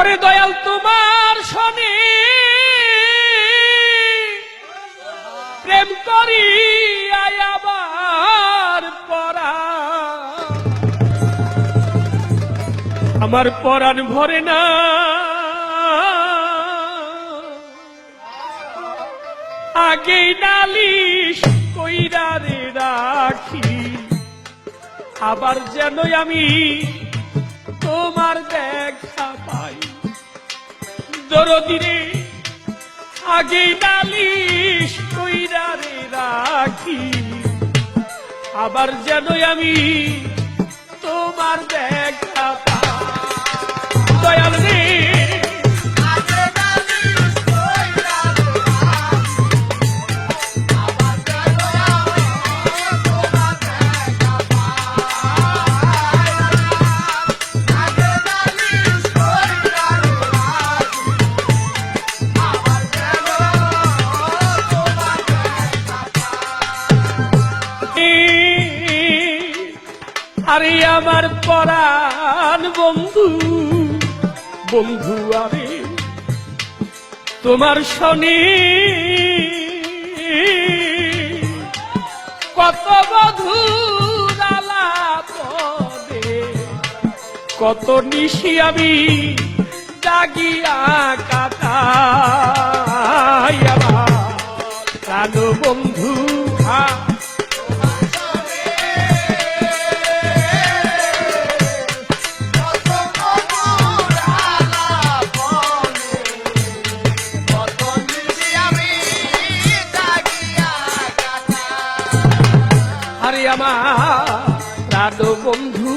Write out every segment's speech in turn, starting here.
ওরে দয়াল তোমার শনি প্রেম করি আবার পরা আমার পরাণ ভরে না আগেই নালিশ কইরা রে রাখি আবার যেন আমি তোমার দেখা পাই দরদি রে আগেই নালিশ কইরা রে রাখি আবার যেন আমি তোমার দেখা পাই দয়াল রে আরে আমার পরাণ বন্ধু বন্ধু আরে তোমার শনি কত বধুর আলাপে কত নিশি আমি জাগিয়া কাটাই আমার প্রাণ বন্ধু আমার প্রাণ বন্ধু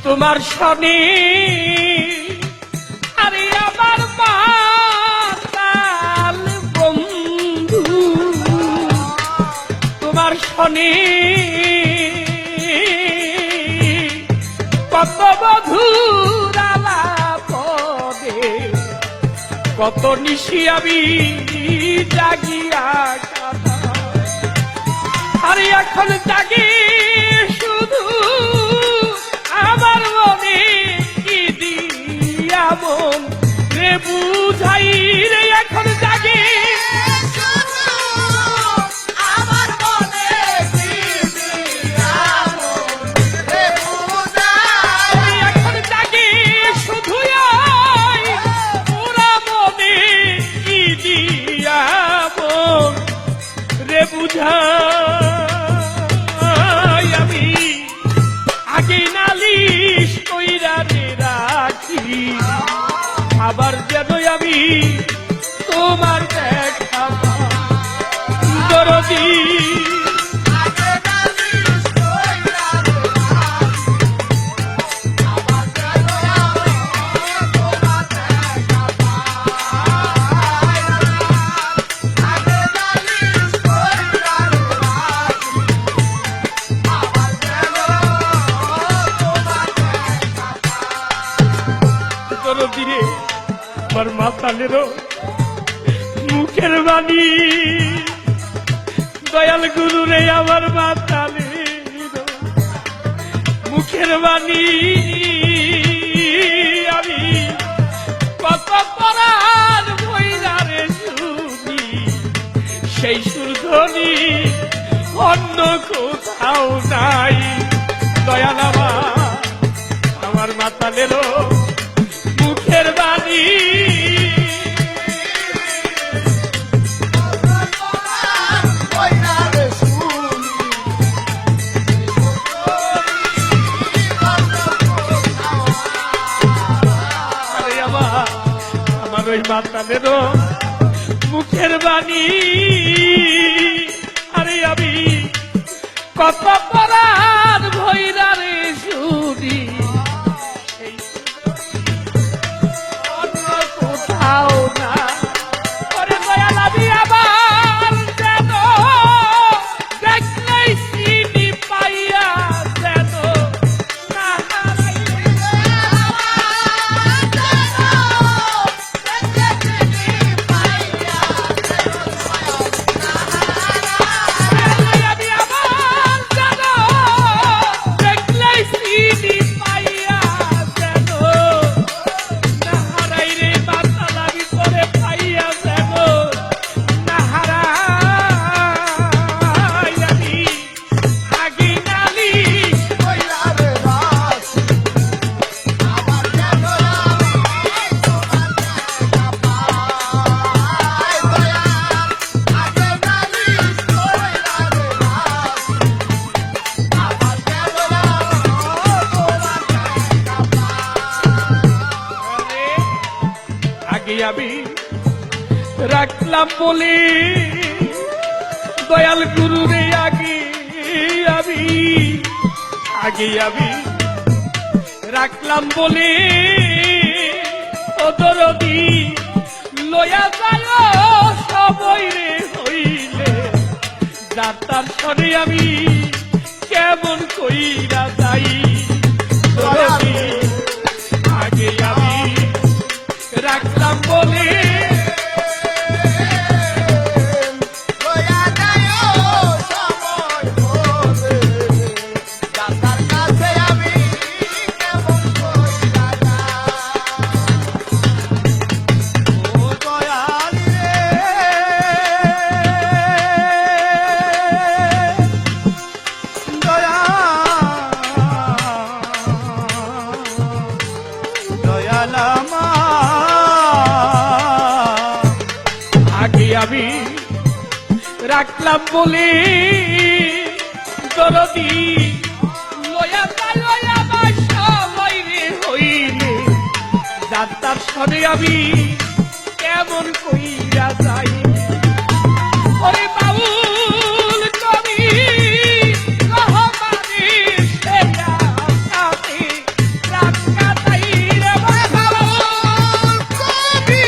তোমার শনি আরে আমার মাতাল বন্ধু তোমার শনি কত বধুর আলাপে কত নিশি আমি জাগিয়া আরে এখন জাগি শুধু আমার মনে কি দিয়া মন রে বুঝাই রে এখন জাগি আমার মনে কি দিয়া মন রে বুঝাই এখন জাগি শুধু পুরা মনে কি দিয়া মন রে বুঝাই আবার যেন আমি তোমার দেখা দরদি দরদি আমার মাতালেরও মুখের বাণী দয়াল গুরু রে আমার মাতালের মুখের বাণী আমি কত পরাণ ভইরা রে শুনি সেই সুরধ্বনি অন্য কোথাও নাই দয়াল আমার মাতালেরও মুখের বাণী আমার ওই মাতালেরও মুখের বাণী আরে আমি কত পরাণ ভইরা রে শুনি কোথাও না ওরে দয়াল আমি আবার যেন দেখলেই চিনি পাইয়া যেন না আমি আবার যেন দেখলেই আগে আমি রাখলাম বলি দয়াল গুরু রে আগে আমি রাখলাম বলি ও দরদি লয়া যায় সবই রে হইলে যাতার সরে আমি কেমন কইরা যাই দরদি আগে আমি রাখলাম বলি আমি রাখলাম বলি দরদি লয়া বাইরে হইলে যাত্রার সনে আমি কেমন কইরা যাই ওরে বাউল কবি রহমানি সেরা সাথে রাত কাটাই রে বাউল কবি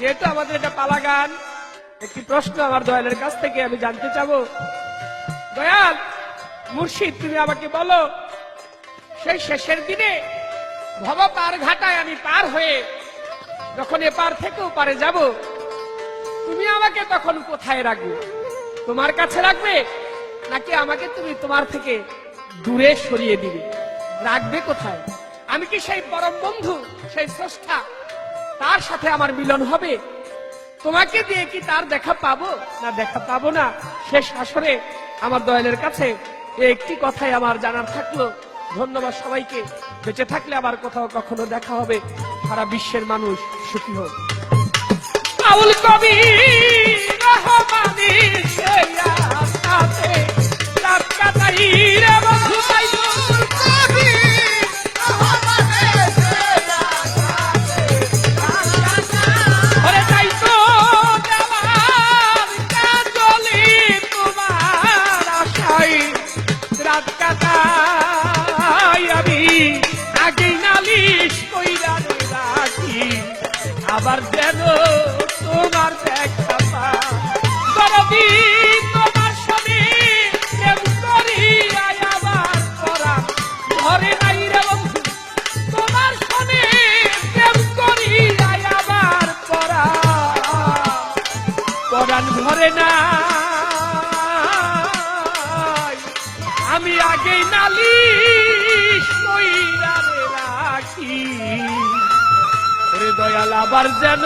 যেহেতু আমাদের এটা পালা গান, একটি প্রশ্ন আমার দয়ালের কাছ থেকে আমি জানতে চাবো। দয়াল মুর্শিদ, তুমি আমাকে বলো, সেই শেষের দিনে ভব পার ঘাটায় আমি পার হয়ে যখন এপার থেকে ওপারে যাব, তুমি আমাকে তখন কোথায় রাখবে? তোমার কাছে রাখবে নাকি আমাকে তুমি তোমার থেকে দূরে সরিয়ে দিবে? রাখবে কোথায়? আমি কি সেই পরম বন্ধু, সেই স্রষ্টা, তার সাথে আমার মিলন হবে? তোমাকে দিয়ে কি তার দেখা পাবো না দেখা পাবো না? শেষ আসরে আমার দয়ালের কাছে একটি কথাই আমার জানার থাকলো। ধন্যবাদ সবাইকে। বেঁচে থাকলে আবার কোথাও কখনো দেখা হবে। সারা বিশ্বের মানুষ সুখী হোক। বাউল কবি রহমানি সেরা সাথে রাত কাটাই রে বন্ধু বাউল কবি আবার যেন তোমার দেখা পাবি, তোমার সঙ্গে প্রেম করি আবার করা ঘরে নাই রে বন্ধু, তোমার সঙ্গে প্রেম করি আবার করা পরাণ ঘরে না। আমি আগে নালিশ কইরা রাখি দয়াল আবার যেন